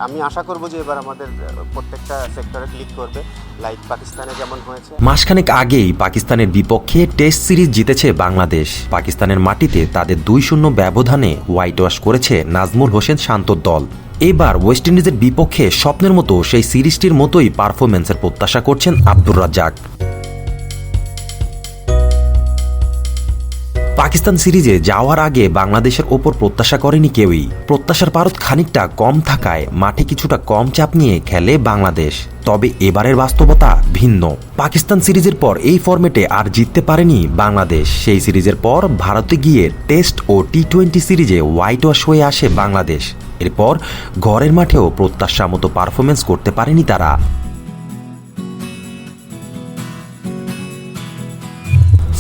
আমি আশা করব যে এবার আমাদের প্রত্যেকটা সেক্টরে ক্লিক করবে, লাইক পাকিস্তানে যেমন হয়েছে। মাসখানেক আগেই পাকিস্তানের বিপক্ষে টেস্ট সিরিজ জিতেছে বাংলাদেশ। পাকিস্তানের মাটিতে তাদের 2-0 ব্যবধানে হোয়াইট ওয়াশ করেছে নাজমুল হোসেন শান্তর দল। এবার ওয়েস্ট ইন্ডিজের বিপক্ষে স্বপ্নের মতো সেই সিরিজটির মতোই পারফরম্যান্সের প্রত্যাশা করছেন আব্দুর রাজ্জাক। পাকিস্তান সিরিজে যাওয়ার আগে বাংলাদেশের ওপর প্রত্যাশা করেনি কেউই। প্রত্যাশার পারদ খানিকটা কম থাকায় মাঠে কিছুটা কম চাপ নিয়ে খেলে বাংলাদেশ। তবে এবারের বাস্তবতা ভিন্ন। পাকিস্তান সিরিজের পর এই ফরম্যাটে আর জিততে পারেনি বাংলাদেশ। সেই সিরিজের পর ভারতে গিয়ে টেস্ট ও টি-20 সিরিজে হোয়াইট ওয়াশ হয়ে আসে বাংলাদেশ। এরপর ঘরের মাঠেও প্রত্যাশা মতো পারফরমেন্স করতে পারেনি তারা।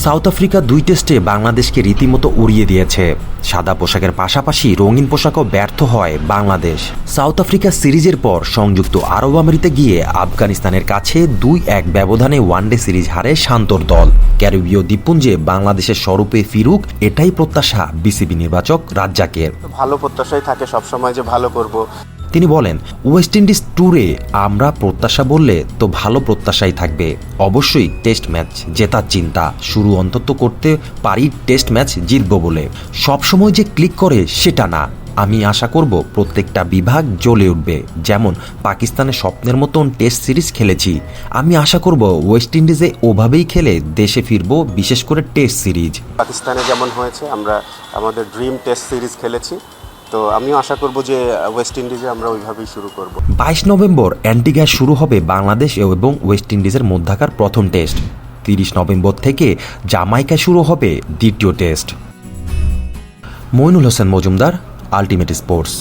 সাউথ আফ্রিকা 2 টেস্টে বাংলাদেশকে রীতিমতো উড়িয়ে দিয়েছে। সাদা পোশাকের পাশাপাশি রঙিন পোশাকও ব্যর্থ হয় বাংলাদেশ। সাউথ আফ্রিকা সিরিজের পর সংযুক্ত আরব আমিরাতে গিয়ে আফগানিস্তানের কাছে 2-1 ব্যবধানে ওয়ানডে সিরিজ হারে শান্তর দল। ক্যারিবীয় দ্বীপপুঞ্জে বাংলাদেশের স্বরূপে ফিরুক, এটাই প্রত্যাশা বিসিবি নির্বাচক রাজ্জাকের। ভালো প্রত্যাশাই থাকে সবসময় যে ভালো করব। তিনি বলেন, ওয়েস্ট ইন্ডিজ ট্যুরে আমরা প্রত্যাশা বললে তো ভালো প্রত্যাশাই থাকবে। অবশ্যই টেস্ট ম্যাচ জেতার চিন্তা, শুরু অন্তত করতে পারি টেস্ট ম্যাচ জিতব বলে। সবসময় যে ক্লিক করে সেটা না। আমি আশা করব প্রত্যেকটা বিভাগ জ্বলে উঠবে। যেমন পাকিস্তানের স্বপ্নের মতন টেস্ট সিরিজ খেলেছি, আমি আশা করব ওয়েস্ট ইন্ডিজে ওভাবেই খেলে দেশে ফিরব, বিশেষ করে টেস্ট সিরিজ। পাকিস্তানে যেমন হয়েছে আমরা আমাদের ড্রিম টেস্ট সিরিজ খেলেছি, তো আমিও আশা করব যে ওয়েস্ট ইন্ডিজে আমরা ওইভাবেই শুরু করব। 22 নভেম্বর অ্যান্টিগায় শুরু হবে বাংলাদেশ এবং ওয়েস্ট ইন্ডিজের মধ্যকার প্রথম টেস্ট। 30 নভেম্বর থেকে জামাইকায় শুরু হবে দ্বিতীয় test. Moinul Hossain Majumder, ultimate sports.